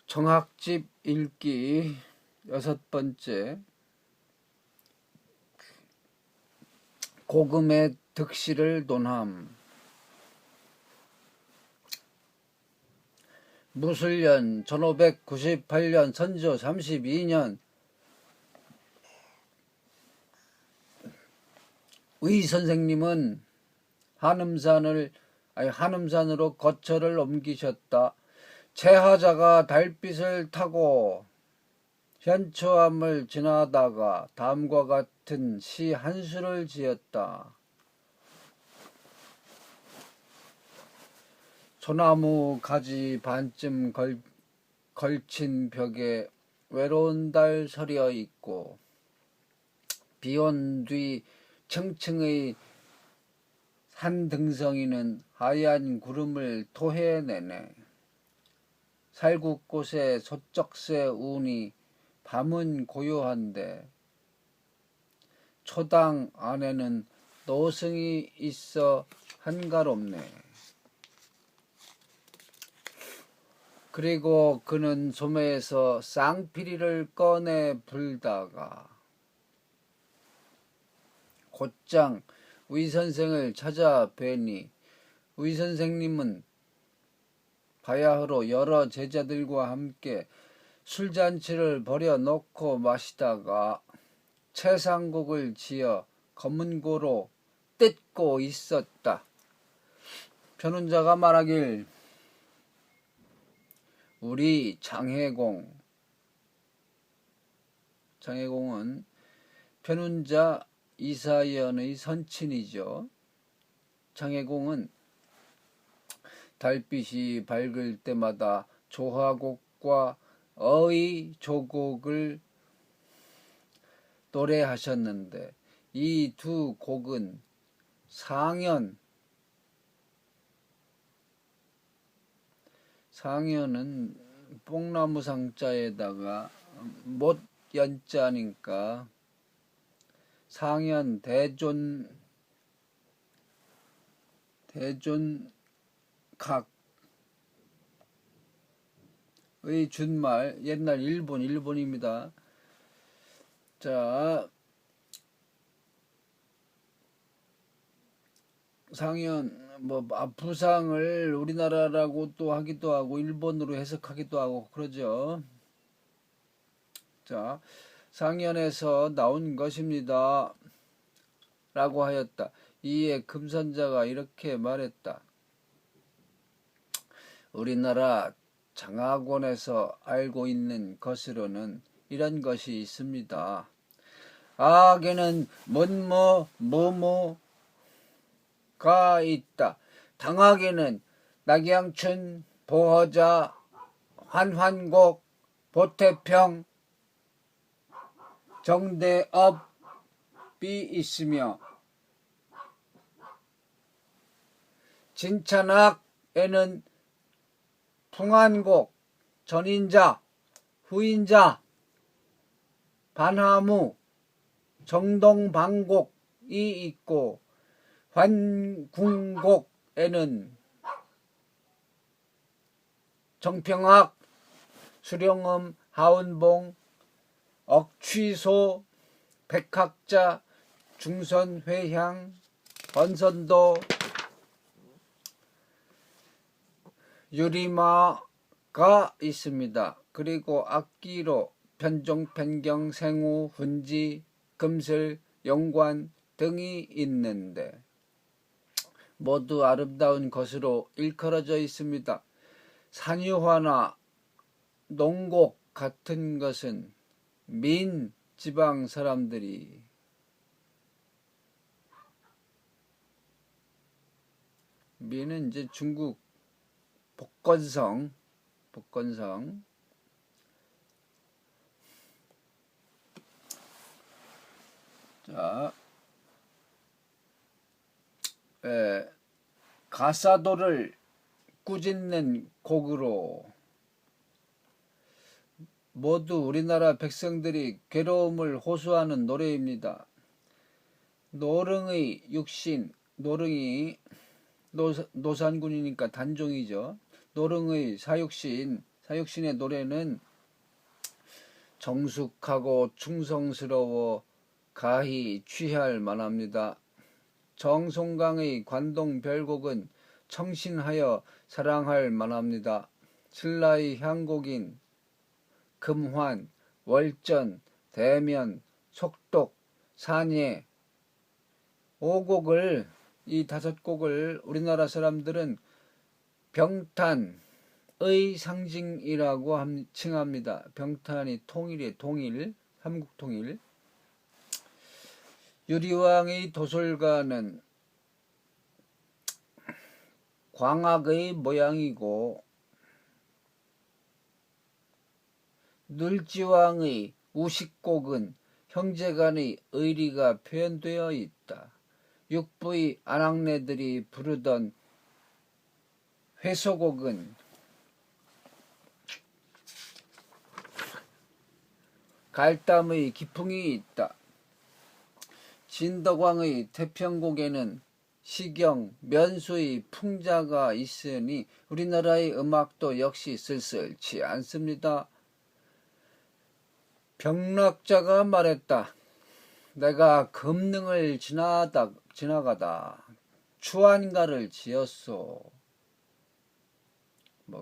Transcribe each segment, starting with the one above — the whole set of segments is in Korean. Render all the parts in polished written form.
정학집 읽기 6번째. 고금의 득실을 논함. 무술년 1598년 선조 32년 의 선생님은 한음산으로 거처를 옮기셨다. 제하자가 달빛을 타고 현초암을 지나다가 다음과 같은 시 한 수를 지었다. 소나무 가지 반쯤 걸친 벽에 외로운 달 서려 있고, 비온 뒤 층층의 산등성이는 하얀 구름을 토해내네. 살구꽃에 소쩍새 우니 밤은 고요한데 초당 안에는 노승이 있어 한가롭네. 그리고 그는 소매에서 쌍피리를 꺼내 불다가 곧장 의선생을 찾아뵈니 의선생님은 바야흐로 여러 제자들과 함께 술잔치를 벌여놓고 마시다가 채상곡을 지어 검은고로 뜯고 있었다. 변운자가 말하길, 우리 장해공은 변운자 이사연의 선친이죠. 장해공은 달빛이 밝을 때마다 조화곡과 어의조곡을 노래하셨는데 이 두 곡은 상연은 뽕나무 상자에다가 못 연자니까 상연 대존각, 의 준말, 옛날 일본입니다. 자, 상연 부상을 우리나라라고 또 하기도 하고 일본으로 해석하기도 하고 그러죠. 자, 상연에서 나온 것입니다 라고 하였다. 이에 금선자가 이렇게 말했다. 우리나라 장학원에서 알고 있는 것으로는 이런 것이 있습니다. 악에는 뭐뭐가 있다. 당학에는 낙양춘, 보허자, 환환곡, 보태평, 정대업이 있으며 진찬악에는 풍한곡, 전인자, 후인자, 반하무, 정동방곡이 있고 환궁곡에는 정평학, 수령음, 하운봉, 억취소, 백학자, 중선회향, 번선도, 유리마가 있습니다. 그리고 악기로 편종, 편경, 생우, 훈지, 금슬, 영관 등이 있는데 모두 아름다운 것으로 일컬어져 있습니다. 산유화나 농곡 같은 것은 민 지방 사람들이 민은 이제 중국 복건성 자, 가사도를 꾸짖는 곡으로 모두 우리나라 백성들이 괴로움을 호소하는 노래입니다. 노릉의 육신, 노릉이 노산군이니까 단종이죠. 노릉의 사육신 사육신의 노래는 정숙하고 충성스러워 가히 취할 만합니다. 정송강의 관동별곡은 청신하여 사랑할 만합니다. 신라의 향곡인 금환, 월전, 대면, 속독, 산예, 오곡을 이 5곡을 우리나라 사람들은 병탄의 상징이라고 칭합니다. 병탄이 통일이에요. 통일, 삼국통일. 유리왕의 도솔가는 광학의 모양이고 늘지왕의 우식곡은 형제간의 의리가 표현되어 있다. 육부의 아낙네들이 부르던 회소곡은 갈담의 기풍이 있다. 진덕왕의 태평곡에는 시경, 면수의 풍자가 있으니 우리나라의 음악도 역시 쓸쓸치 않습니다. 병락자가 말했다. 내가 금능을 지나가다 추안가를 지었소.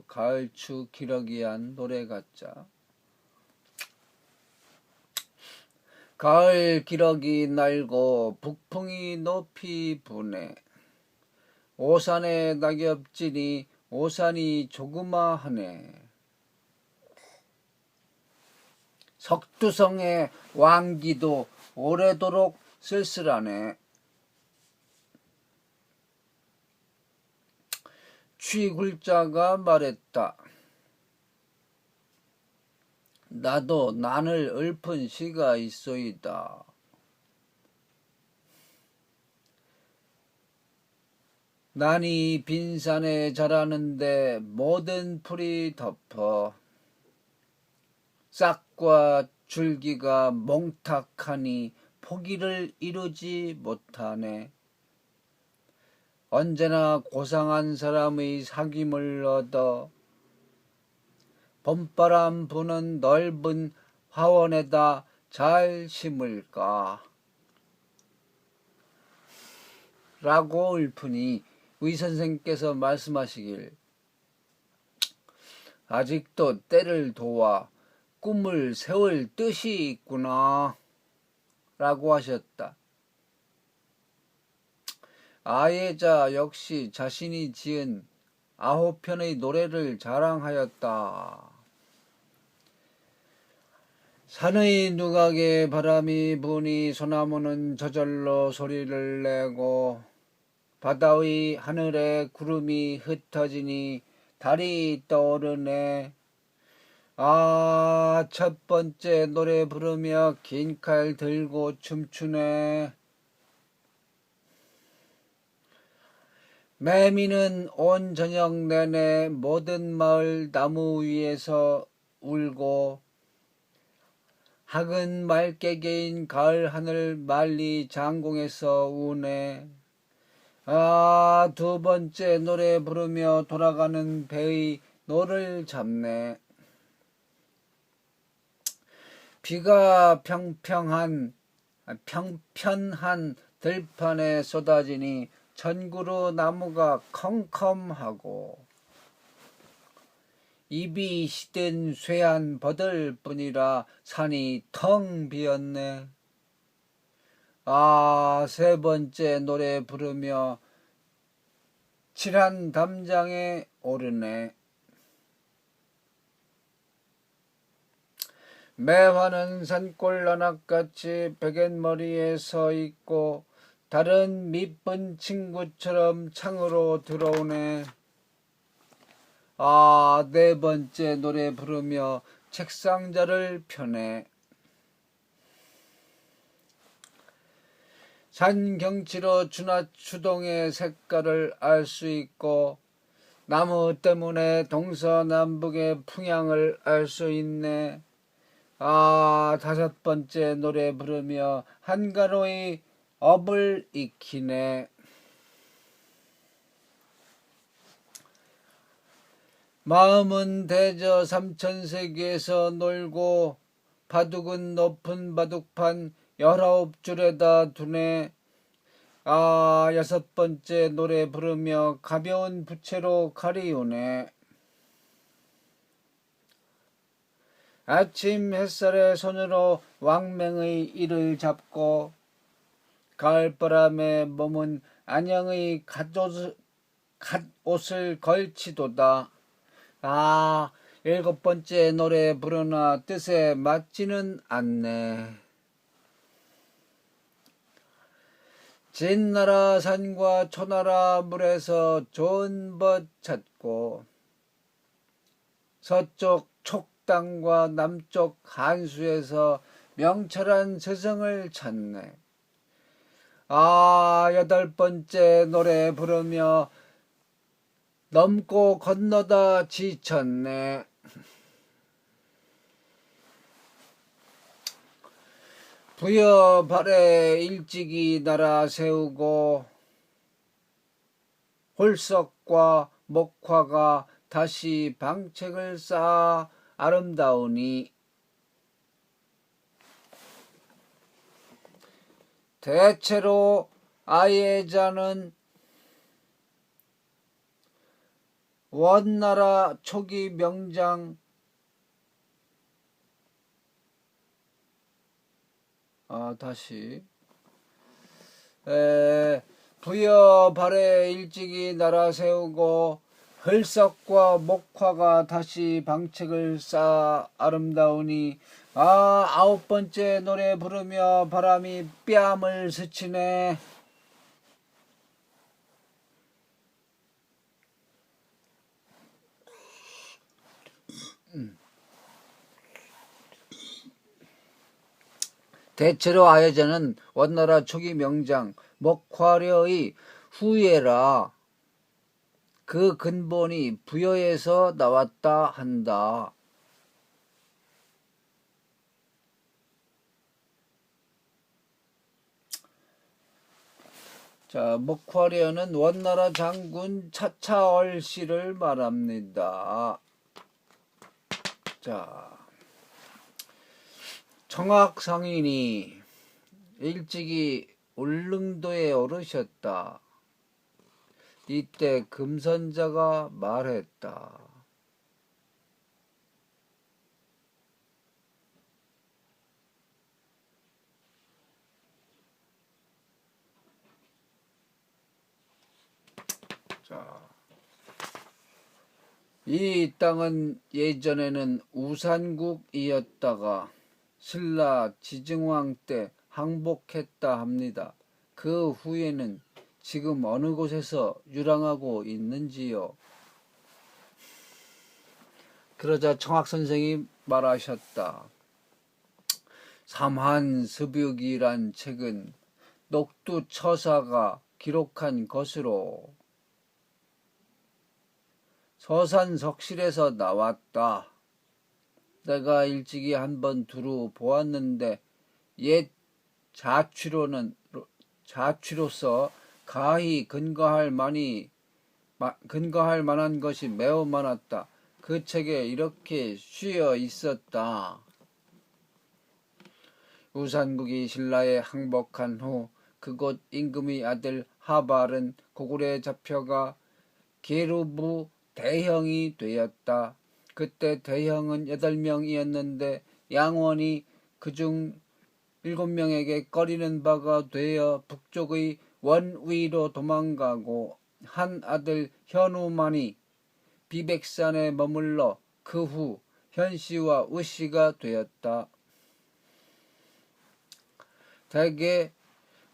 가을추 기러기한 노래 같자. 가을 기러기 날고 북풍이 높이 부네. 오산에 낙엽지니 오산이 조그마하네. 석두성의 왕기도 오래도록 쓸쓸하네. 취굴자가 말했다. 나도 난을 읊은 시가 있소이다. 난이 빈산에 자라는데 모든 풀이 덮어 싹과 줄기가 몽탁하니 포기를 이루지 못하네. 언제나 고상한 사람의 사귐을 얻어 봄바람 부는 넓은 화원에다 잘 심을까? 라고 읊으니 의선생께서 말씀하시길 아직도 때를 도와 꿈을 세울 뜻이 있구나 라고 하셨다. 아예자 역시 자신이 지은 9편의 노래를 자랑하였다. 산의 누각에 바람이 부니 소나무는 저절로 소리를 내고 바다의 하늘에 구름이 흩어지니 달이 떠오르네. 아, 첫 번째 노래 부르며 긴 칼 들고 춤추네. 매미는 온 저녁 내내 모든 마을 나무 위에서 울고 학은 말개개인 가을 하늘 만리 장공에서 우네. 아, 두 번째 노래 부르며 돌아가는 배의 노를 잡네. 비가 평편한 들판에 쏟아지니 전구로 나무가 컴컴하고 입이 시든 쇠한 버들뿐이라 산이 텅 비었네. 아, 세 번째 노래 부르며 칠한 담장에 오르네. 매화는 산골 나낙같이 베갯머리에 서 있고 다른 밑분 친구처럼 창으로 들어오네. 아, 네 번째 노래 부르며 책상자를 펴네. 산 경치로 추동의 색깔을 알 수 있고 나무 때문에 동서남북의 풍향을 알 수 있네. 아, 다섯 번째 노래 부르며 한가로이 업을 익히네. 마음은 대저 삼천세계에서 놀고 바둑은 높은 바둑판 19줄에다 두네. 아, 6번째 노래 부르며 가벼운 부채로 가리우네. 아침 햇살에 손으로 왕맹의 이를 잡고 가을바람에 몸은 안녕의 갓옷을 걸치도다. 아, 7번째 노래 부르나 뜻에 맞지는 않네. 진나라 산과 초나라 물에서 좋은 벗 찾고 서쪽 촉당과 남쪽 한수에서 명철한 스승을 찾네. 아, 8번째 노래 부르며 넘고 건너다 지쳤네. 부여 발에 일찍이 날아 세우고 홀석과 목화가 다시 방책을 쌓아 아름다우니 대체로 아예자는 원나라 초기 명장 부여 발에 일찍이 날아 세우고 헐석과 목화가 다시 방책을 쌓아 아름다우니. 아, 9번째 노래 부르며 바람이 뺨을 스치네. 대체로 아여자는 원나라 초기 명장 목화려의 후예라. 그 근본이 부여에서 나왔다 한다. 자, 목화려는 원나라 장군 차차얼씨를 말합니다. 자, 청학상인이 일찍이 울릉도에 오르셨다. 이때 금선자가 말했다. 자, 이 땅은 예전에는 우산국이었다가 신라 지증왕 때 항복했다 합니다. 그 후에는 지금 어느 곳에서 유랑하고 있는지요? 그러자 청학선생이 말하셨다. 삼한습육이란 책은 녹두처사가 기록한 것으로 서산석실에서 나왔다. 내가 일찍이 한번 두루 보았는데 옛 자취로서 가히 근거할 만한 것이 매우 많았다. 그 책에 이렇게 쉬어 있었다. 우산국이 신라에 항복한 후 그곳 임금의 아들 하발은 고굴에 잡혀가 계루부 대형이 되었다. 그때 대형은 8명이었는데 양원이 그중 7명에게 꺼리는 바가 되어 북쪽의 원위로 도망가고 한 아들 현우만이 비백산에 머물러 그 후 현씨와 의씨가 되었다. 대개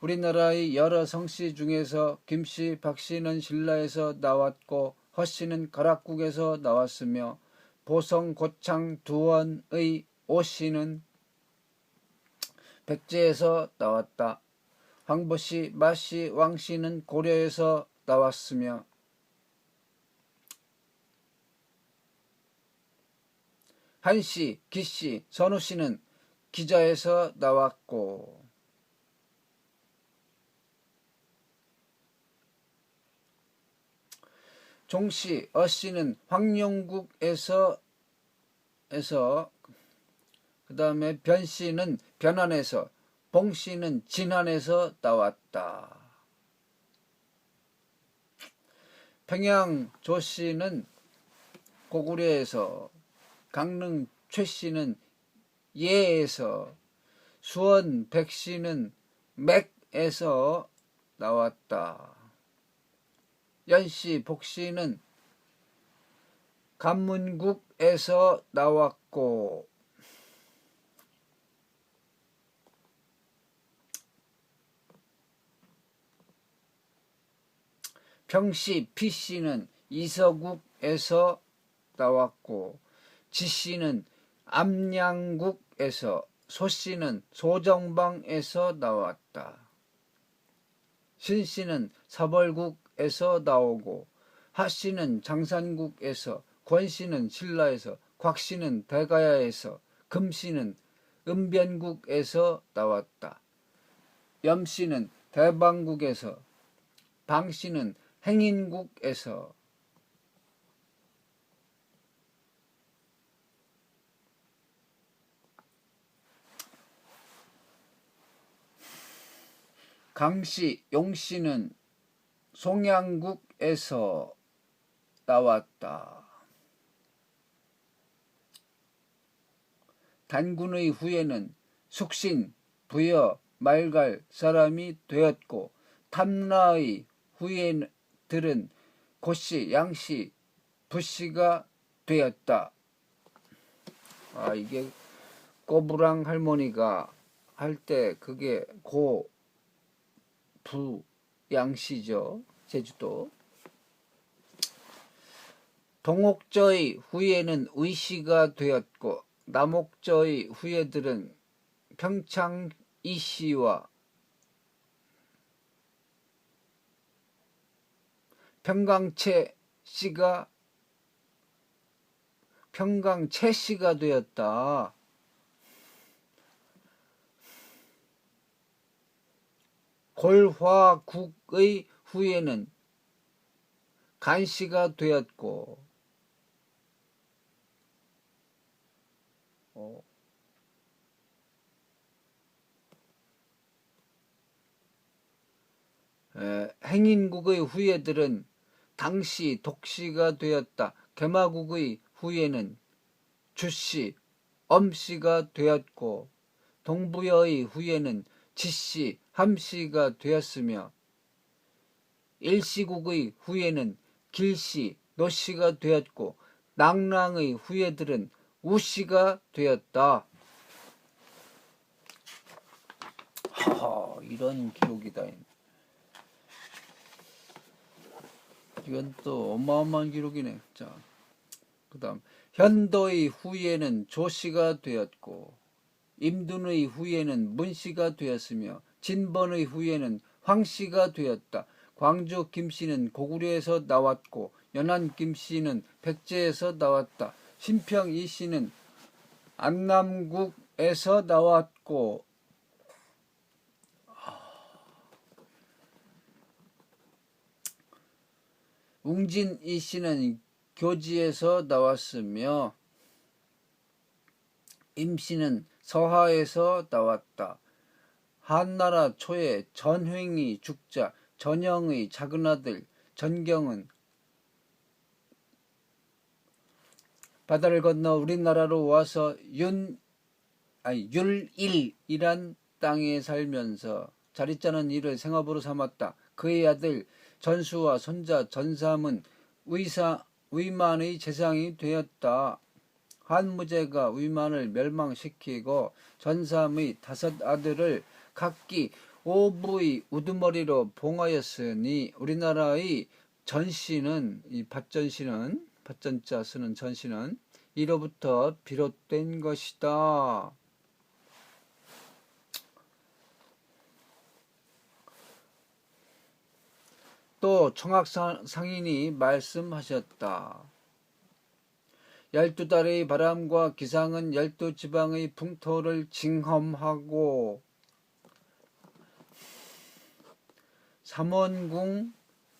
우리나라의 여러 성씨 중에서 김씨, 박씨는 신라에서 나왔고 허씨는 가락국에서 나왔으며 보성, 고창, 두원의 오씨는 백제에서 나왔다. 황보씨, 마씨, 왕씨는 고려에서 나왔으며 한씨, 기씨, 선우씨는 기자에서 나왔고 종씨, 어씨는 황룡국에서 그 다음에 변씨는 변안에서, 봉씨는 진안에서 나왔다. 평양 조씨는 고구려에서, 강릉 최씨는 예에서, 수원 백씨는 맥에서 나왔다. 연씨, 복씨는 간문국에서 나왔고, 평씨, 피씨는 이서국에서 나왔고, 지씨는 암양국에서, 소씨는 소정방에서 나왔다. 신씨는 서벌국에서 나오고, 하씨는 장산국에서, 권씨는 신라에서, 곽씨는 대가야에서, 금씨는 은변국에서 나왔다. 염씨는 대방국에서, 방씨는 행인국에서, 강씨, 용씨는 송양국에서 나왔다. 단군의 후예는 숙신, 부여, 말갈 사람이 되었고, 탐라의 후예들은 고씨, 양씨, 부씨가 되었다. 이게 꼬부랑 할머니가 할 때 그게 고, 부, 양씨죠. 제주도. 동옥저의 후예는 의씨가 되었고, 남옥저의 후예들은 평창 이씨와 평강채 씨가 되었다. 골화국의 후예는 간씨가 되었고, 행인국의 후예들은 당씨, 독씨가 되었다. 개마국의 후예는 주씨, 엄씨가 되었고, 동부여의 후예는 지씨, 함씨가 되었으며, 일시국의 후예는 길씨, 노씨가 되었고, 낭랑의 후예들은 우씨가 되었다. 이런 기록이다. 이건 또 어마어마한 기록이네. 자, 그 다음 현도의 후예는 조씨가 되었고, 임둔의 후예는 문씨가 되었으며, 진번의 후예는 황씨가 되었다. 광주 김씨는 고구려에서 나왔고, 연안 김씨는 백제에서 나왔다. 신평 이씨는 안남국에서 나왔고, 웅진 이씨는 교지에서 나왔으며, 임씨는 서하에서 나왔다. 한나라 초에 전횡이 죽자 전영의 작은아들 전경은 바다를 건너 우리나라로 와서 율일이란 땅에 살면서 자리짜는 일을 생업으로 삼았다. 그의 아들 전수와 손자 전삼은 위만의 재상이 되었다. 한무제가 위만을 멸망시키고 전삼의 5 아들을 각기 5부의 우두머리로 봉하였으니 우리나라의 전씨는, 이 밭전씨는, 밭전자 쓰는 전씨는 이로부터 비롯된 것이다. 또 청학상인이 말씀하셨다. 12달의 바람과 기상은 12지방의 풍토를 징험하고 삼원궁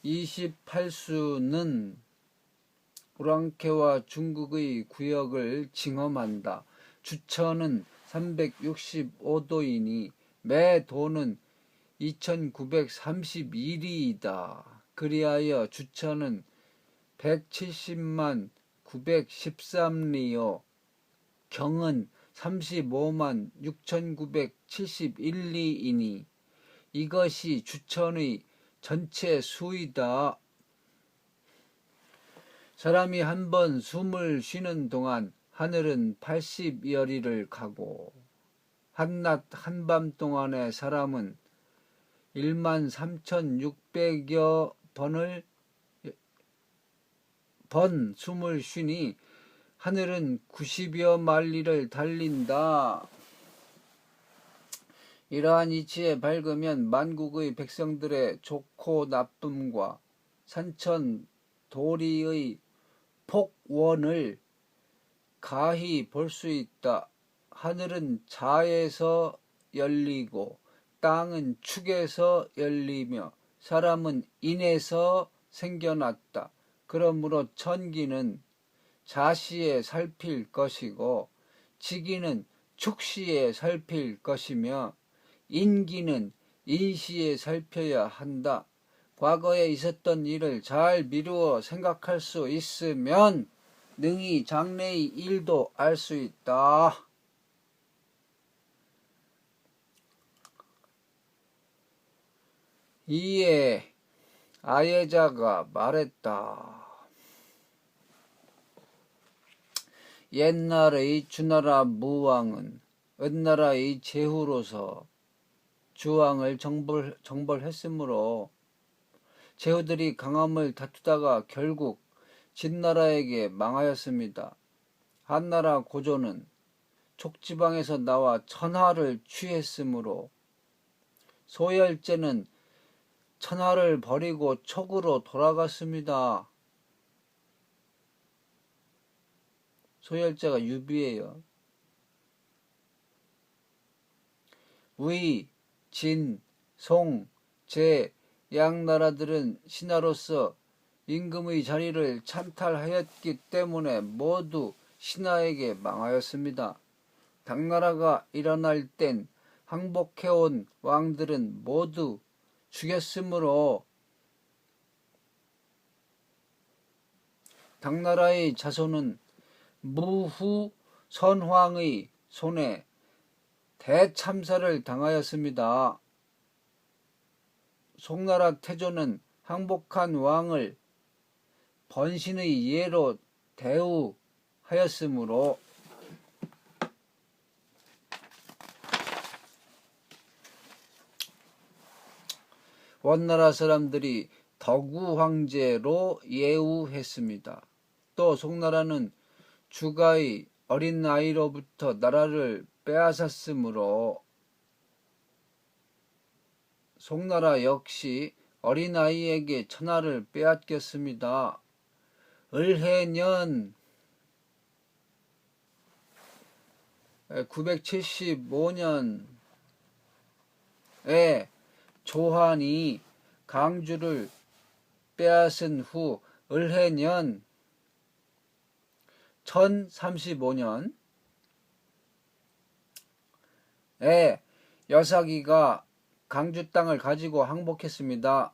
28수는 오랑캐와 중국의 구역을 징험한다. 주천은 365도이니 매 도는 2931리이다. 그리하여 주천은 170만 913리요 경은 35만 6971리이니 이것이 주천의 전체 수이다. 사람이 한 번 숨을 쉬는 동안 하늘은 80여리를 가고 한낮 한밤 동안에 사람은 13,600여 번 숨을 쉬니 하늘은 90여 만리를 달린다. 이러한 이치에 밝으면 만국의 백성들의 좋고 나쁨과 산천 도리의 폭원을 가히 볼 수 있다. 하늘은 자에서 열리고 땅은 축에서 열리며 사람은 인에서 생겨났다. 그러므로 천기는 자시에 살필 것이고 지기는 축시에 살필 것이며 인기는 인시에 살펴야 한다. 과거에 있었던 일을 잘 미루어 생각할 수 있으면 능히 장래의 일도 알 수 있다. 이에 아예자가 말했다. 옛날의 주나라 무왕은 은나라의 제후로서 주왕을 정벌했으므로 제후들이 강함을 다투다가 결국 진나라에게 망하였습니다. 한나라 고조는 촉지방에서 나와 천하를 취했으므로 소열제는 천하를 버리고 촉으로 돌아갔습니다. 소열제가 유비예요. 위, 진, 송, 제 양나라들은 신하로서 임금의 자리를 찬탈하였기 때문에 모두 신하에게 망하였습니다. 당나라가 일어날 땐 항복해온 왕들은 모두 죽였으므로 당나라의 자손은 무후 선황의 손에 대참사를 당하였습니다. 송나라 태조는 항복한 왕을 번신의 예로 대우하였으므로 원나라 사람들이 덕우 황제로 예우했습니다. 또 송나라는 주가의 어린 아이로부터 나라를 빼앗았으므로 송나라 역시 어린아이에게 천하를 빼앗겼습니다. 을해년 975년에 조한이 강주를 빼앗은 후 을해년 1035년에 여사기가 강주 땅을 가지고 항복했습니다.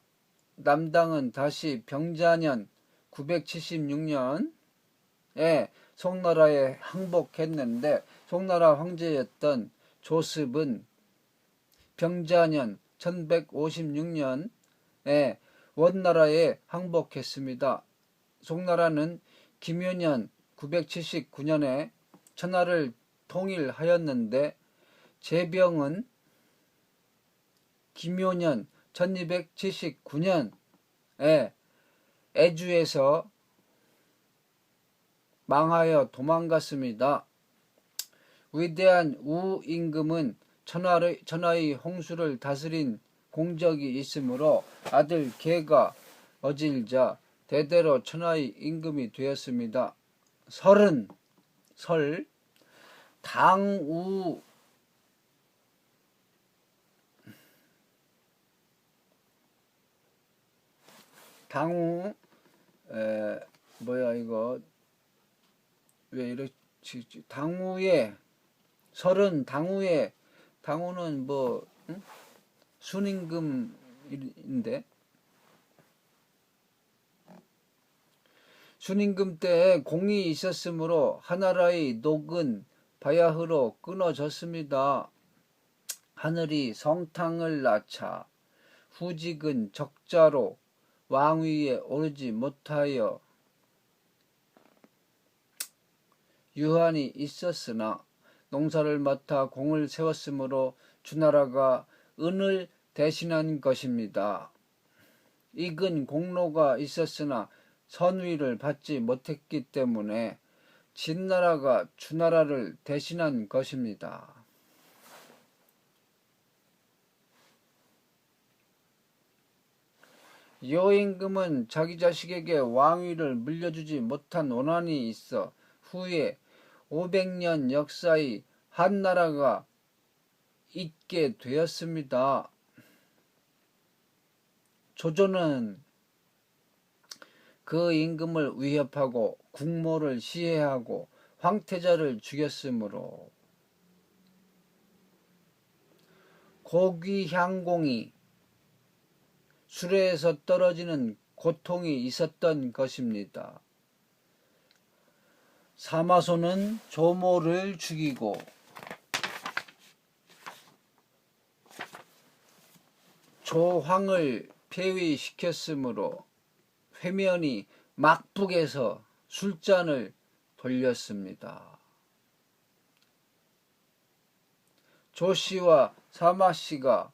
남당은 다시 병자년 976년에 송나라에 항복했는데 송나라 황제였던 조습은 병자년 1156년에 원나라에 항복했습니다. 송나라는 김유년 979년에 천하를 통일하였는데 제병은 김효년 1279년에 애주에서 망하여 도망갔습니다. 위대한 우임금은 천하의 홍수를 다스린 공적이 있으므로 아들 계가 어질자 대대로 천하의 임금이 되었습니다. 설은 당우 뭐야 이거 왜 이렇게 당후에 설은 당후에 당후는 뭐 응? 순임금인데 순임금 때에 공이 있었으므로 하나라의 녹은 바야흐로 끊어졌습니다. 하늘이 성탕을 낳자 후직은 적자로 왕위에 오르지 못하여 유한이 있었으나 농사를 맡아 공을 세웠으므로 주나라가 은을 대신한 것입니다. 익은 공로가 있었으나 선위를 받지 못했기 때문에 진나라가 주나라를 대신한 것입니다. 여임금은 자기 자식에게 왕위를 물려주지 못한 원한이 있어 후에 500년 역사의 한나라가 있게 되었습니다. 조조는 그 임금을 위협하고 국모를 시해하고 황태자를 죽였으므로 고귀향공이 수레에서 떨어지는 고통이 있었던 것입니다. 사마소는 조모를 죽이고 조황을 폐위시켰으므로 회면이 막북에서 술잔을 돌렸습니다. 조씨와 사마씨가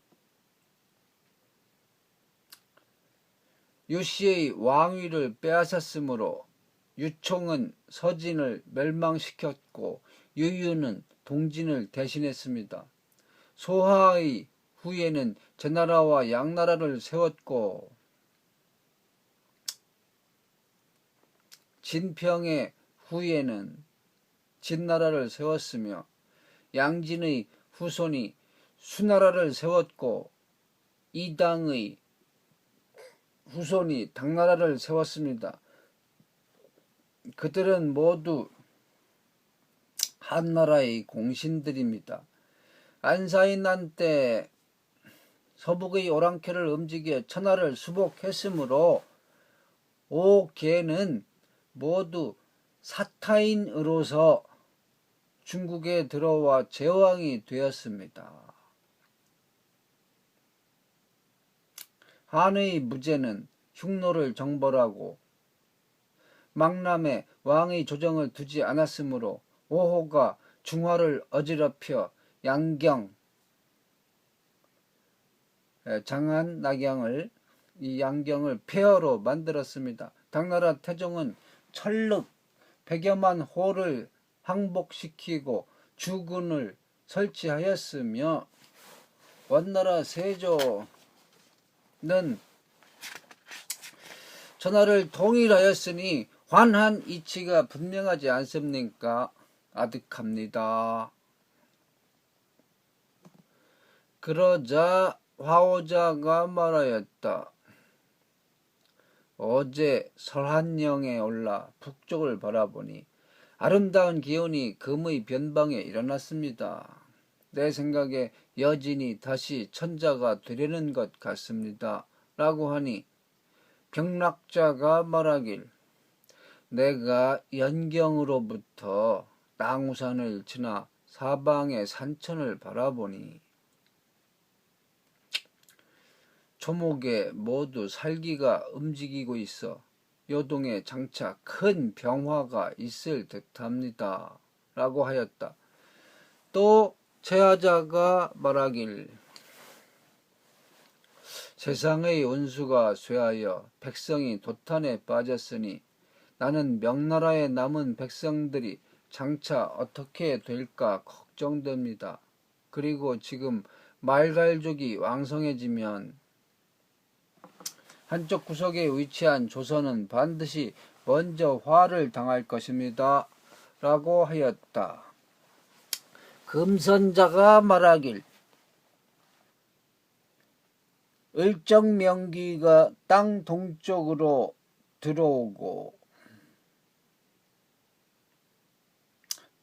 유씨의 왕위를 빼앗았으므로 유총은 서진을 멸망시켰고 유유는 동진을 대신했습니다. 소하의 후예는 제나라와 양나라를 세웠고 진평의 후예는 진나라를 세웠으며 양진의 후손이 수나라를 세웠고 이당의 후손이 당나라를 세웠습니다. 그들은 모두 한나라의 공신들입니다. 안사인난 때 서북의 오랑캐를 움직여 천하를 수복했으므로 5개는 모두 사타인으로서 중국에 들어와 제왕이 되었습니다. 한의 무제는 흉노를 정벌하고 망남에 왕의 조정을 두지 않았으므로 5호가 중화를 어지럽혀 양경, 장안, 낙양을 이 양경을 폐허로 만들었습니다. 당나라 태종은 철륵 100여만 호를 항복시키고 주군을 설치하였으며 원나라 세조는 천하를 통일하였으니 환한 이치가 분명하지 않습니까? 아득합니다. 그러자 화오자가 말하였다. 어제 설한령에 올라 북쪽을 바라보니 아름다운 기운이 금의 변방에 일어났습니다. 내 생각에 여진이 다시 천자가 되려는 것 같습니다. 라고 하니 병락자가 말하길 내가 연경으로부터 낭우산을 지나 사방의 산천을 바라보니 초목에 모두 살기가 움직이고 있어 요동에 장차 큰 병화가 있을 듯합니다. 라고 하였다. 또 제하자가 말하길 세상의 운수가 쇠하여 백성이 도탄에 빠졌으니 나는 명나라에 남은 백성들이 장차 어떻게 될까 걱정됩니다. 그리고 지금 말갈족이 왕성해지면 한쪽 구석에 위치한 조선은 반드시 먼저 화를 당할 것입니다. 라고 하였다. 금선자가 말하길 을정명기가 땅 동쪽으로 들어오고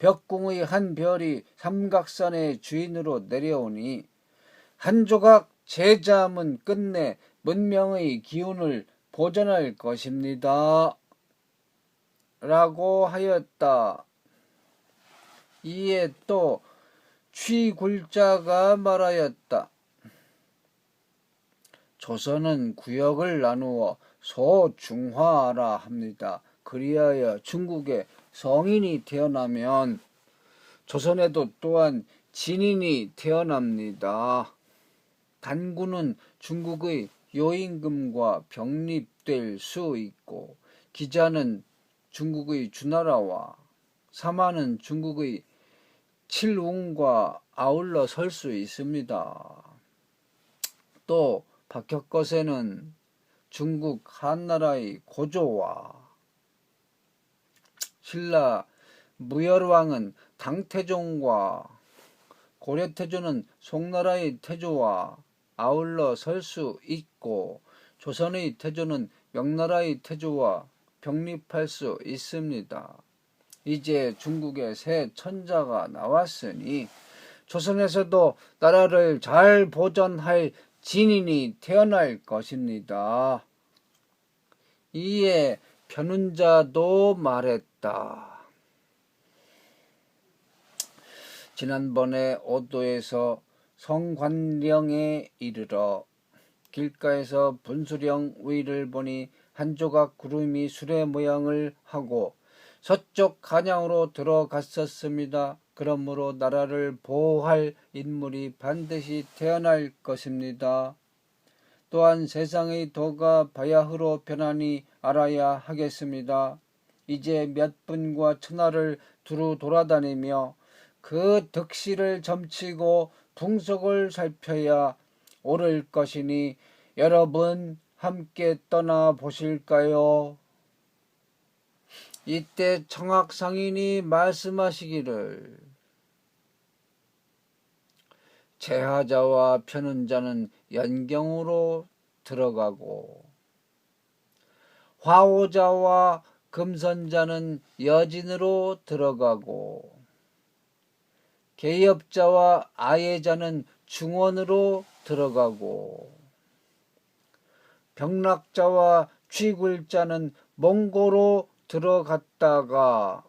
벽궁의 한 별이 삼각산의 주인으로 내려오니 한 조각 제자함은 끝내 문명의 기운을 보존할 것입니다. 라고 하였다. 이에 또 취굴자가 말하였다. 조선은 구역을 나누어 소중화하라 합니다. 그리하여 중국에 성인이 태어나면 조선에도 또한 진인이 태어납니다. 단군은 중국의 요임금과 병립될 수 있고, 기자는 중국의 주나라와 사마는 중국의 칠웅과 아울러 설 수 있습니다. 또 박혁거세는 중국 한나라의 고조와 신라 무열왕은 당태종과 고려태조는 송나라의 태조와 아울러 설 수 있고, 조선의 태조는 명나라의 태조와 병립할 수 있습니다. 이제 중국에 새 천자가 나왔으니 조선에서도 나라를 잘 보존할 진인이 태어날 것입니다. 이에 변운자도 말했다. 지난번에 오도에서 성관령에 이르러 길가에서 분수령 위를 보니 한 조각 구름이 수레 모양을 하고 서쪽 간양으로 들어갔었습니다. 그러므로 나라를 보호할 인물이 반드시 태어날 것입니다. 또한 세상의 도가 바야흐로 변하니 알아야 하겠습니다. 이제 몇 분과 천하를 두루 돌아다니며 그 득실을 점치고 풍속을 살펴야 옳을 것이니 여러분 함께 떠나 보실까요? 이때 청학상인이 말씀하시기를, 제하자와 편운자는 연경으로 들어가고 화오자와 금선자는 여진으로 들어가고 계엽자와 아예자는 중원으로 들어가고 병락자와 취굴자는 몽고로 들어갔다가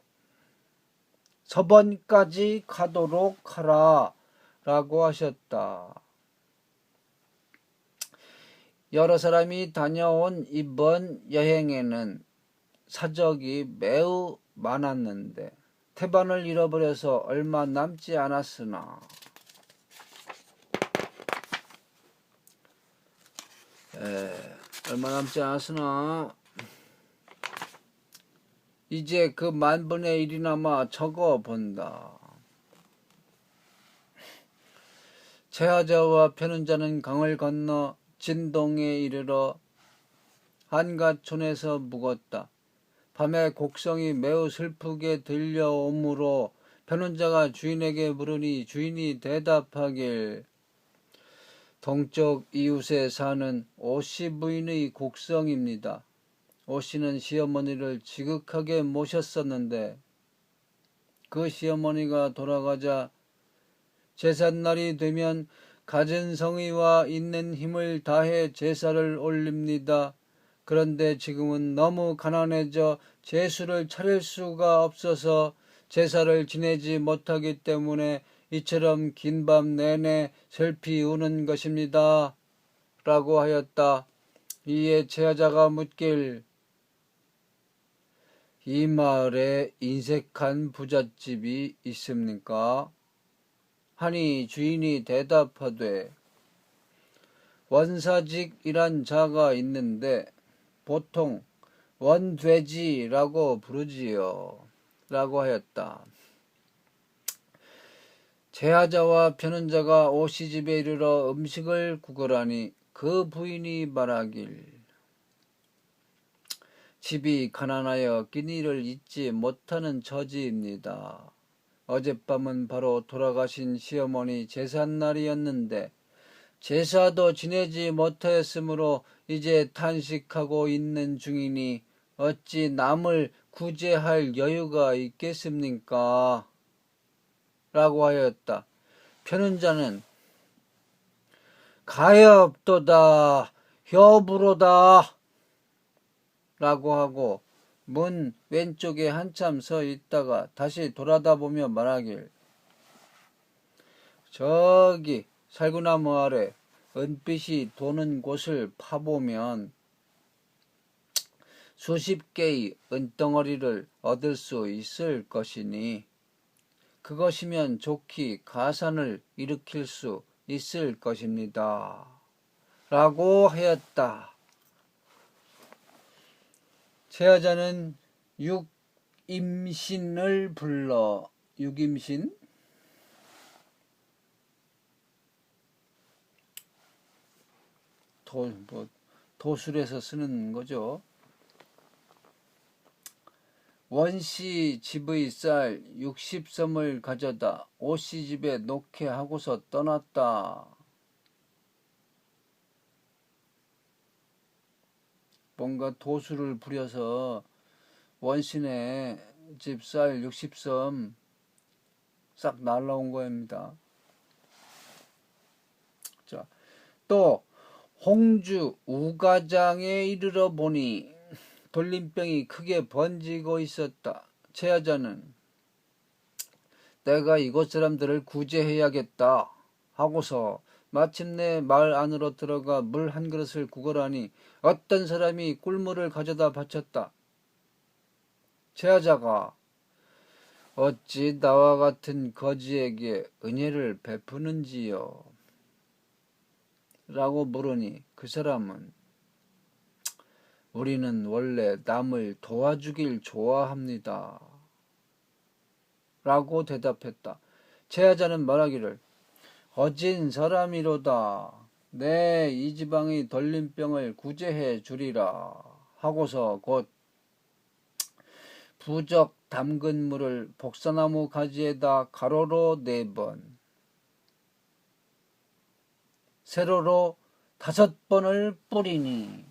서번까지 가도록 하라 라고 하셨다. 여러 사람이 다녀온 이번 여행에는 사적이 매우 많았는데 태반을 잃어버려서 얼마 남지 않았으나 이제 그 만분의 1이나마 적어본다. 제하자와 편운자는 강을 건너 진동에 이르러 한가촌에서 묵었다. 밤에 곡성이 매우 슬프게 들려오므로 편운자가 주인에게 물으니 주인이 대답하길, 동쪽 이웃에 사는 오씨 부인의 곡성입니다. 오씨는 시어머니를 지극하게 모셨었는데 그 시어머니가 돌아가자 제삿날이 되면 갖은 성의와 있는 힘을 다해 제사를 올립니다. 그런데 지금은 너무 가난해져 제수를 차릴 수가 없어서 제사를 지내지 못하기 때문에 이처럼 긴 밤 내내 슬피 우는 것입니다. 라고 하였다. 이에 제하자가 묻길, 이 마을에 인색한 부잣집이 있습니까? 하니 주인이 대답하되, 원사직이란 자가 있는데 보통 원돼지라고 부르지요. 라고 하였다. 제하자와 편운자가 오씨 집에 이르러 음식을 구걸하니 그 부인이 말하길, 집이 가난하여 끼니를 잊지 못하는 처지입니다. 어젯밤은 바로 돌아가신 시어머니 제삿날이었는데 제사도 지내지 못하였으므로 이제 탄식하고 있는 중이니 어찌 남을 구제할 여유가 있겠습니까? 라고 하였다. 편은자는 가엾도다 여부로다 라고 하고 문 왼쪽에 한참 서 있다가 다시 돌아다 보며 말하길, 저기 살구나무 아래 은빛이 도는 곳을 파보면 수십 개의 은덩어리를 얻을 수 있을 것이니 그것이면 좋게 가산을 일으킬 수 있을 것입니다. 라고 하였다. 제하자는 육임신을 불러, 육임신? 도술에서 쓰는 거죠. 원씨 집의 쌀 60섬을 가져다 오씨 집에 놓게 하고서 떠났다. 뭔가 도수를 부려서 원신의 집 쌀 60섬 싹 날라온 겁니다. 자, 또 홍주 우가장에 이르러 보니 돌림병이 크게 번지고 있었다. 제하자는 내가 이곳 사람들을 구제해야겠다 하고서 마침내 마을 안으로 들어가 물 한 그릇을 구걸하니 어떤 사람이 꿀물을 가져다 바쳤다. 제하자가 어찌 나와 같은 거지에게 은혜를 베푸는지요? 라고 물으니 그 사람은 우리는 원래 남을 도와주길 좋아합니다. 라고 대답했다. 제하자는 말하기를 거진 사람이로다. 내 이 지방의 돌림병을 구제해 주리라 하고서 곧 부적 담근 물을 복사나무 가지에다 가로로 4번, 세로로 5번을 뿌리니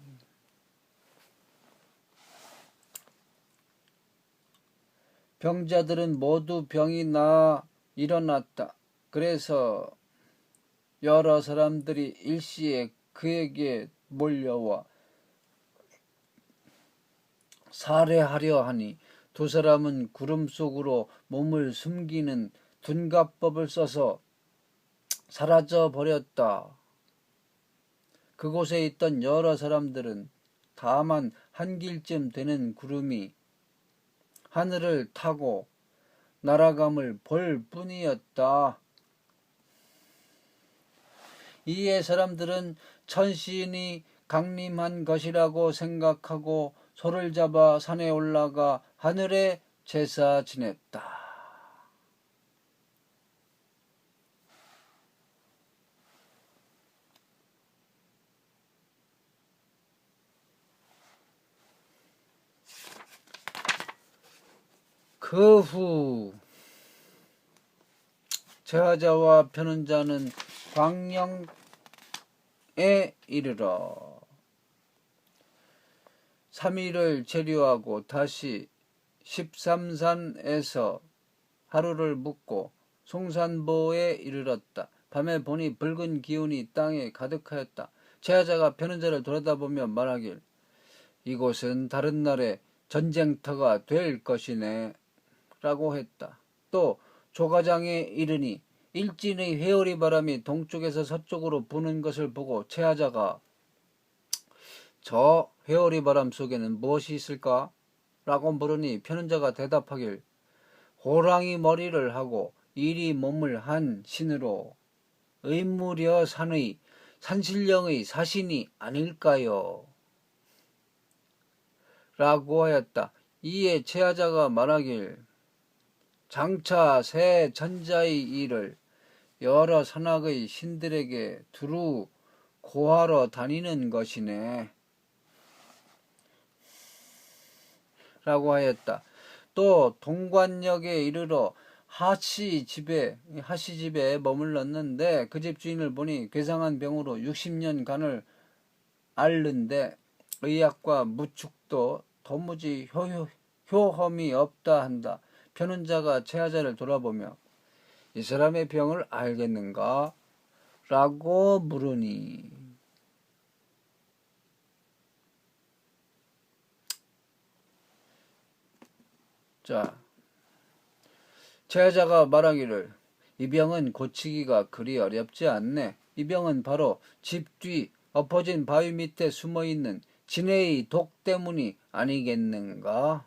병자들은 모두 병이 나 일어났다. 그래서 여러 사람들이 일시에 그에게 몰려와 살해하려 하니 두 사람은 구름 속으로 몸을 숨기는 둔갑법을 써서 사라져 버렸다. 그곳에 있던 여러 사람들은 다만 한 길쯤 되는 구름이 하늘을 타고 날아감을 볼 뿐이었다. 이에 사람들은 천신이 강림한 것이라고 생각하고 소를 잡아 산에 올라가 하늘에 제사 지냈다. 그 후 제하자와 편은자는 광령에 이르러 3일을 체류하고 다시 13산에서 하루를 묵고 송산보에 이르렀다. 밤에 보니 붉은 기운이 땅에 가득하였다. 제하자가 편은자를 돌아다보며 말하길 이곳은 다른 날에 전쟁터가 될 것이네 라고 했다. 또 조가장에 이르니 일진의 회오리 바람이 동쪽에서 서쪽으로 부는 것을 보고 제하자가 저 회오리 바람 속에는 무엇이 있을까? 라고 물으니 편은자가 대답하길 호랑이 머리를 하고 이리 몸을 한 신으로 의무려 산의 산신령의 사신이 아닐까요? 라고 하였다. 이에 제하자가 말하길 장차 새 천자의 일을 여러 산악의 신들에게 두루 고하러 다니는 것이네 라고 하였다. 또 동관역에 이르러 하씨 집에 머물렀는데 그 집 주인을 보니 괴상한 병으로 60년간을 앓는데 의학과 무축도 도무지 효험이 없다 한다. 편은자가 제하자를 돌아보며 이 사람의 병을 알겠는가? 라고 물으니 자, 제자가 말하기를 이 병은 고치기가 그리 어렵지 않네. 이 병은 바로 집 뒤 엎어진 바위 밑에 숨어있는 지네의 독 때문이 아니겠는가?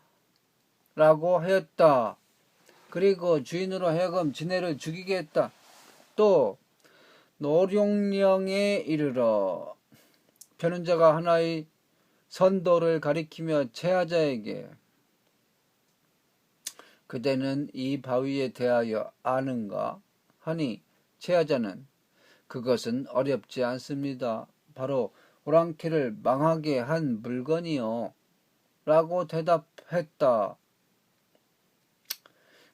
라고 하였다. 그리고 주인으로 하여금 지네를 죽이게 했다. 또 노룡령에 이르러 변운자가 하나의 선도를 가리키며 제하자에게 그대는 이 바위에 대하여 아는가? 하니 제하자는 그것은 어렵지 않습니다. 바로 오랑캐를 망하게 한 물건이요. 라고 대답했다.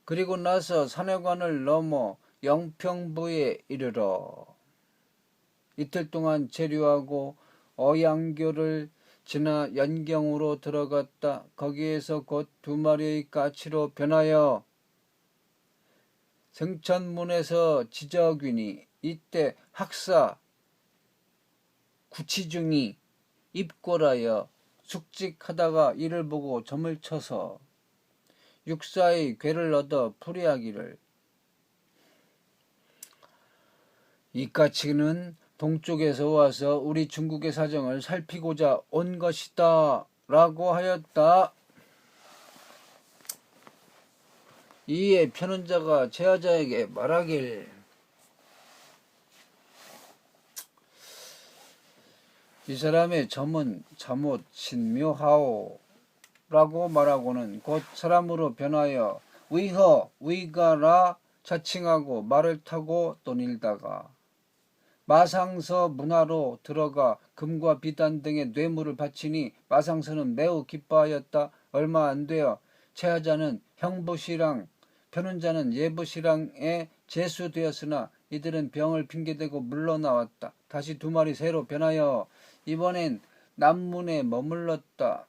그리고 나서 산해관을 넘어 영평부에 이르러 이틀 동안 체류하고 어양교를 지나 연경으로 들어갔다. 거기에서 곧 2마리의 까치로 변하여 승천문에서 지저귀니 이때 학사 구치중이 입골하여 숙직하다가 이를 보고 점을 쳐서 육사의 괴를 얻어 풀이하기를 이 까치는 동쪽에서 와서 우리 중국의 사정을 살피고자 온 것이다 라고 하였다. 이에 편운자가 제하자에게 말하길 이 사람의 점은 잠옷 신묘하오 라고 말하고는 곧 사람으로 변하여 위허 위가라 자칭하고 말을 타고 떠닐다가 마상서 문화로 들어가 금과 비단 등의 뇌물을 바치니 마상서는 매우 기뻐하였다. 얼마 안 되어 제하자는 형부시랑 편운자는 예부시랑에 제수되었으나 이들은 병을 핑계대고 물러나왔다. 다시 2마리 새로 변하여 이번엔 남문에 머물렀다.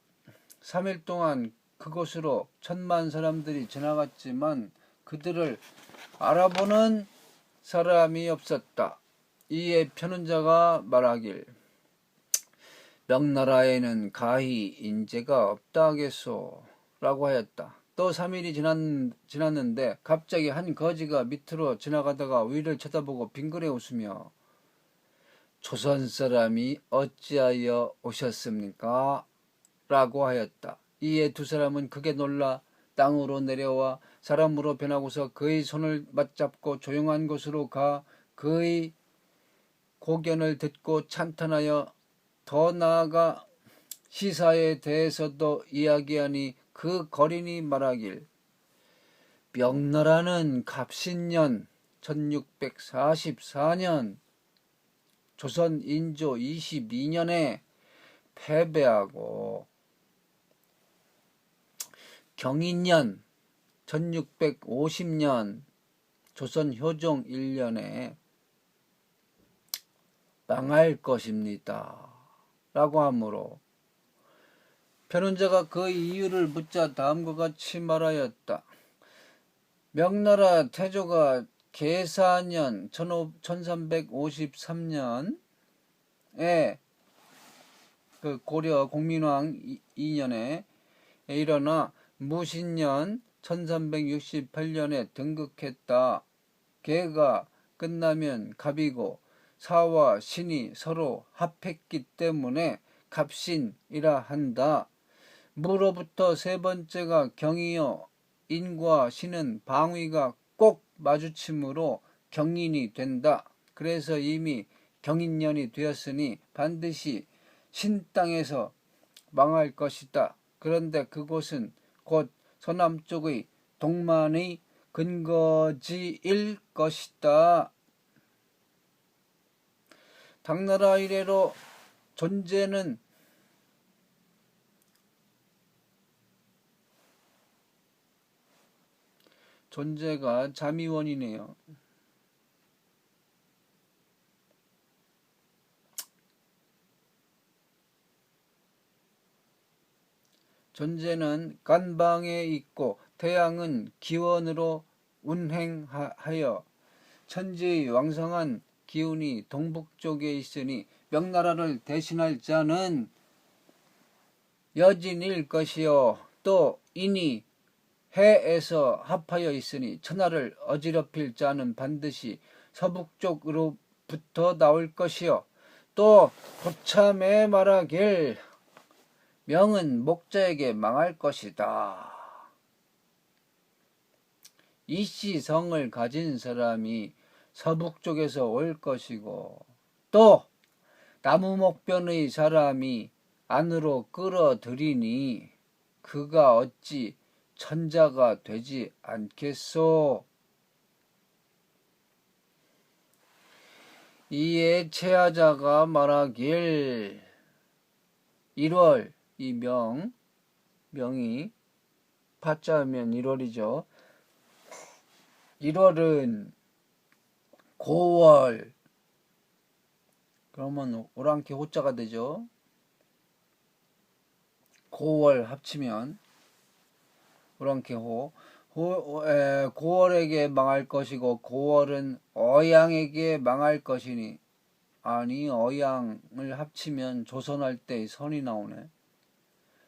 3일 동안 그곳으로 10,000 사람들이 지나갔지만 그들을 알아보는 사람이 없었다. 이에 편운자가 말하길 명나라에는 가히 인재가 없다 하겠소 라고 하였다. 또 3일이 지났는데 갑자기 한 거지가 밑으로 지나가다가 위를 쳐다보고 빙그레 웃으며 조선 사람이 어찌하여 오셨습니까? 라고 하였다. 이에 2 사람은 크게 놀라 땅으로 내려와 사람으로 변하고서 그의 손을 맞잡고 조용한 곳으로 가 그의 고견을 듣고 찬탄하여 더 나아가 시사에 대해서도 이야기하니 그 거린이 말하길 명나라는 갑신년 1644년 조선 인조 22년에 패배하고 경인년 1650년 조선 효종 1년에 망할 것입니다. 라고 하므로 편운자가 그 이유를 묻자 다음과 같이 말하였다. 명나라 태조가 계사년 1353년에 그 고려 공민왕 2년에 일어나 무신년 1368년에 등극했다. 개가 끝나면 갑이고 사와 신이 서로 합했기 때문에 갑신이라 한다. 무로부터 3번째가 경이요 인과 신은 방위가 꼭 마주침으로 경인이 된다. 그래서 이미 경인년이 되었으니 반드시 신 땅에서 망할 것이다. 그런데 그곳은 곧 서남쪽의 동만의 근거지일 것이다. 당나라 이래로 존재가 자미원이네요. 존재는 간방에 있고 태양은 기원으로 운행하여 천지의 왕성한 기운이 동북쪽에 있으니 명나라를 대신할 자는 여진일 것이요 또 이니 해에서 합하여 있으니 천하를 어지럽힐 자는 반드시 서북쪽으로부터 나올 것이요 또 고참에 말하길 명은 목자에게 망할 것이다. 이씨성을 가진 사람이 서북쪽에서 올 것이고 또 나무목변의 사람이 안으로 끌어들이니 그가 어찌 천자가 되지 않겠소. 이에 채하자가 말하길 1월 이 명이 파자하면 1월이죠. 1월은 고월 그러면 오랑캐 호자가 되죠. 고월 합치면 오랑캐호 고월에게 망할 것이고 고월은 어양에게 망할 것이니 아니 어양을 합치면 조선할 때 선이 나오네.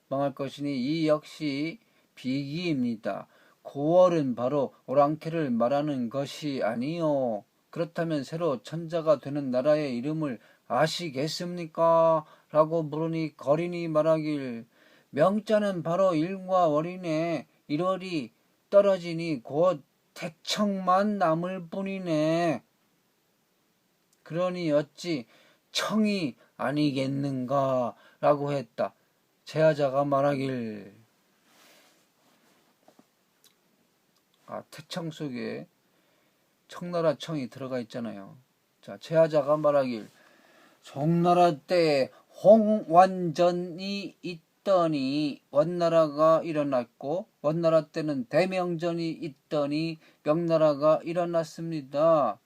망할 것이니 이 역시 비기입니다. 고월은 바로 오랑캐를 말하는 것이 아니요. 그렇다면 새로 천자가 되는 나라의 이름을 아시겠습니까? 라고 물으니 거린이 말하길 명자는 바로 일과 월이네. 1월이 떨어지니 곧 태청만 남을 뿐이네. 그러니 어찌 청이 아니겠는가? 라고 했다. 제하자가 말하길 태청 속에 청나라 청이 들어가 있잖아요. 자, 제하자가 말하길 송나라 때에 홍완전이 있더니 원나라가 일어났고 원나라 때는 대명전이 있더니 명나라가 일어났습니다.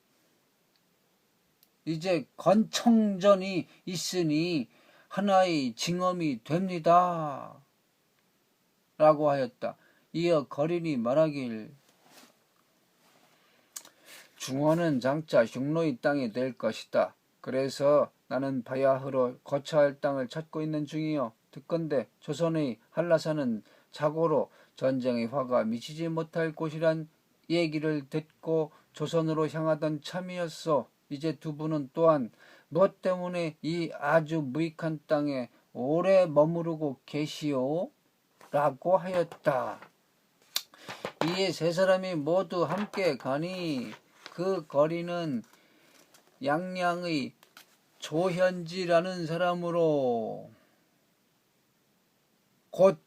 이제 건청전이 있으니 하나의 징험이 됩니다. 라고 하였다. 이어 거린이 말하길 중원은 장차 흉노의 땅이 될 것이다. 그래서 나는 바야흐로 거처할 땅을 찾고 있는 중이요. 듣건대 조선의 한라산은 자고로 전쟁의 화가 미치지 못할 곳이란 얘기를 듣고 조선으로 향하던 참이었소. 이제 두 분은 또한 무엇 때문에 이 아주 무익한 땅에 오래 머무르고 계시오? 라고 하였다. 이에 세 사람이 모두 함께 가니 그 거리는 양양의 조현지라는 사람으로 곧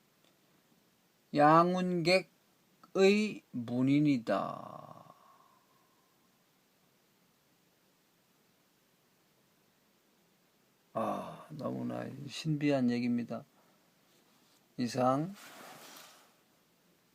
양운객의 문인이다. 너무나 신비한 얘기입니다. 이상